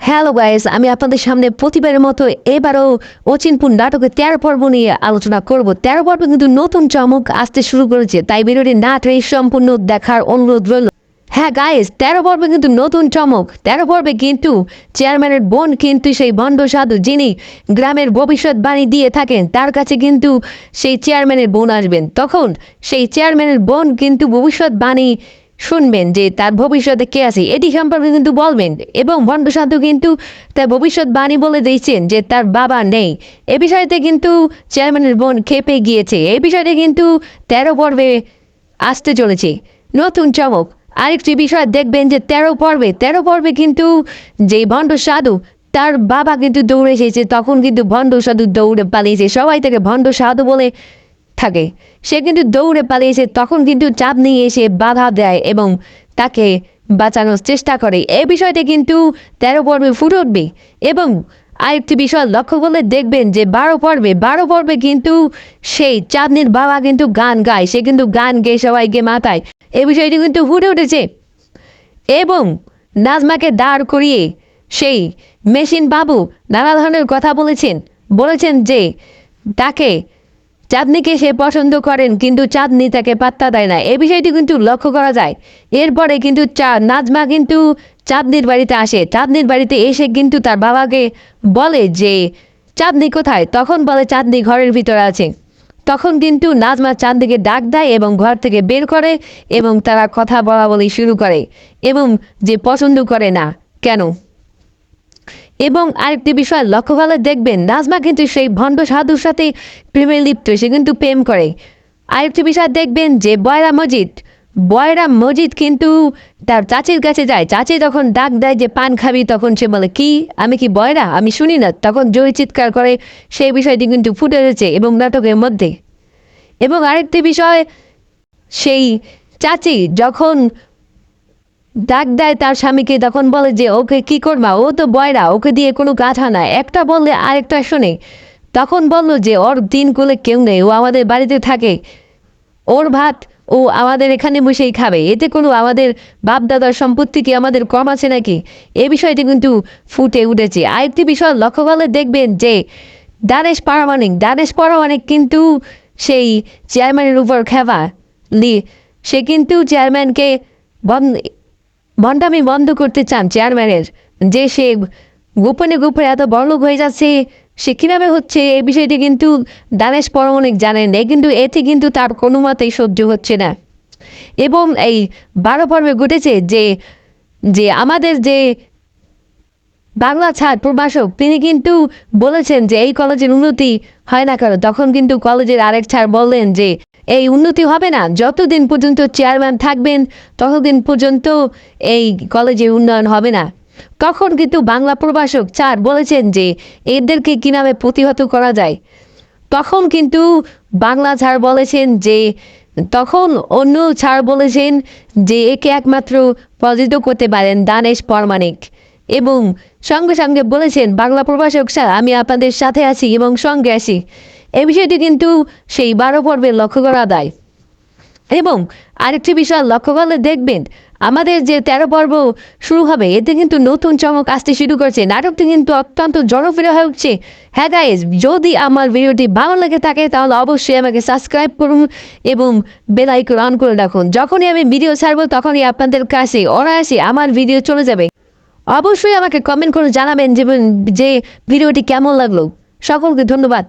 Hello guys, আমি আপনাদের সামনে প্রতিবারের মতো এবারও অচিনপুর নাটকের ১৩ পর্ব নিয়ে আলোচনা করব। ১৩ পর্বে কিন্তু নতুন চমক আসতে শুরু করেছে, তাই ভিডিওটি না টেনে সম্পূর্ণ দেখার অনুরোধ রইল। হ্যাঁ গাইস, ১৩ পর্বে কিন্তু নতুন চমক। ১৩ পর্বে কিন্তু চেয়ারম্যানের বোন কিন্তু সেই ভণ্ড সাধু যিনি গ্রামের ভবিষ্যৎবাণী দিয়ে থাকেন, তার কাছে কিন্তু সেই চেয়ারম্যানের বোন আসবেন। তখন সেই চেয়ারম্যানের বোন কিন্তু ভবিষ্যৎবাণী শুনবেন যে তার ভবিষ্যতে কে আছে এটি সম্পর্কে কিন্তু বলবেন, এবং ভণ্ড সাধু কিন্তু তার ভবিষ্যৎবাণী বলে দিয়েছেন যে তার বাবা নেই। এ বিষয়তে কিন্তু চেয়ারম্যানের বোন খেপে গিয়েছে। এই বিষয়টা কিন্তু ১৩ পর্বে আসতে চলেছে নতুন চমক। আরেকটি বিষয় দেখবেন যে ১৩ পর্বে কিন্তু যে ভণ্ড সাধু তার বাবা কিন্তু দৌড়ে এসেছে, তখন কিন্তু ভণ্ড সাধু দৌড়ে পালিয়েছে, সবাই তাকে ভণ্ড সাধু বলে থাকে। সে কিন্তু দৌড়ে পালিয়েছে, তখন কিন্তু চাপ নিয়ে এসে বাধা দেয় এবং তাকে বাঁচানোর চেষ্টা করে। এই বিষয়টা কিন্তু ১৩ পর্বে ফুটে উঠবে। এবং আরেকটি বিষয় লক্ষ্য করলে দেখবেন যে ১২ পর্বে কিন্তু সেই চাঁদনির বাবা কিন্তু গান গায়, সে কিন্তু গান গেয়ে সবাইকে মাথায়। এই বিষয়টি কিন্তু ফুটে উঠেছে। এবং নাজমাকে দাঁড় করিয়ে সেই মেশিন বাবু নানা ধরনের কথা বলেছেন যে তাকে চাঁদনিকে সে পছন্দ করেন, কিন্তু চাঁদনি তাকে পাত্তা দেয় না। এই বিষয়টি কিন্তু লক্ষ্য করা যায়। এরপরে কিন্তু নাজমা কিন্তু চাঁদনির বাড়িতে আসে। চাঁদনির বাড়িতে এসে কিন্তু তার বাবাকে বলে যে চাঁদনি কোথায়, তখন বলে চাঁদনি ঘরের ভিতরে আছে। তখন কিন্তু নাজমা চাঁদনিকে ডাক দেয় এবং ঘর থেকে বের করে, এবং তারা কথা বলা শুরু করে, এবং যে পছন্দ করে না কেন। এবং আরেকটি বিষয় লক্ষ্য করলে দেখবেন নাজমা কিন্তু সেই ভণ্ড সাধুর সাথে প্রেমে লিপ্ত, সে কিন্তু প্রেম করে। আরেকটি বিষয় দেখবেন যে বয়রা মজিদ কিন্তু তার চাচির কাছে যায়। চাচি তখন ডাক দেয় যে পান খাবি, তখন সে বলে কি, আমি কি বয়রা, আমি শুনি না। তখন জয় চিৎকার করে, সেই বিষয়টি কিন্তু ফুটে রয়েছে এবং নাটকের মধ্যে। এবং আরেকটি বিষয়, সেই চাচি যখন ডাক দেয় তার স্বামীকে, তখন বলে যে ওকে কি করবা, ও তো বয়রা, ওকে দিয়ে কোনো গাথা না। একটা বললে আরেকটা শোনে। তখন বললো যে ওর দিন কুলে কেউ নেই, ও আমাদের বাড়িতে থাকে, ওর ভাত ও আমাদের এখানে বসেই খাবে, এতে কোনো আমাদের বাপ দাদার সম্পত্তি কি আমাদের কম আছে নাকি। এই বিষয়টি কিন্তু ফুটে উঠেছে। আরেকটি বিষয় লক্ষ্য করলে দেখবেন যে দানেশ পারমাণিক কিন্তু সেই চেয়ারম্যানের উপর খেপা সে কিন্তু চেয়ারম্যানকে ভণ্ডামি বন্ধ করতে চান চেয়ারম্যানের, যে সে গোপনে এত বড়লোক হয়ে যাচ্ছে, সে কীভাবে হচ্ছে, এই বিষয়টি কিন্তু দানেশ পারমাণিক জানেন না, কিন্তু এতে কিন্তু তার কোনো মতেই সহ্য হচ্ছে না। এবং এই ১২ পর্বে ঘটেছে যে যে আমাদের যে বাংলা ছাত্র প্রভাষক তিনি কিন্তু বলেছেন যে এই কলেজের উন্নতি হয় না কারণ। তখন কিন্তু কলেজের আরেক স্যার বললেন যে এই উন্নতি হবে না, যতদিন পর্যন্ত চেয়ারম্যান থাকবেন ততদিন পর্যন্ত এই কলেজের উন্নয়ন হবে না। তখন কিন্তু বাংলা প্রভাষক স্যার বলেছেন যে এদেরকে কিভাবে প্রতিহত করা যায়। তখন কিন্তু বাংলা স্যার বলেছেন যে তখন অন্য স্যার বলেছেন যে একে একমাত্র পরাজিত করতে পারেন দানেশ পারমাণিক। এবং সঙ্গে সঙ্গে বলেছেন বাংলা প্রভাষক স্যার, আমি আপনাদের সাথে আছি এবং সঙ্গে আছি। এই বিষয়টি কিন্তু সেই ১২ পর্বে লক্ষ্য করা যায়। এবং আরেকটি বিষয় লক্ষ্য করলে দেখবেন আমাদের যে ১৩ পর্ব শুরু হবে, এতে কিন্তু নতুন চমক আসতে শুরু করছে। নাটকটি কিন্তু অত্যন্ত জনপ্রিয় হয়ে উঠছে। হ্যাঁ গাইজ, যদি আমার ভিডিওটি ভালো লাগে থাকে তাহলে অবশ্যই আমাকে সাবস্ক্রাইব করুন এবং বেল আইকন অন করে রাখুন। যখনই আমি ভিডিও ছাড়বো তখনই আপনাদের কাছে অনায়াসে আমার ভিডিও চলে যাবে। অবশ্যই আমাকে কমেন্ট করে জানাবেন যে ভিডিওটি কেমন লাগলো। সকলকে ধন্যবাদ।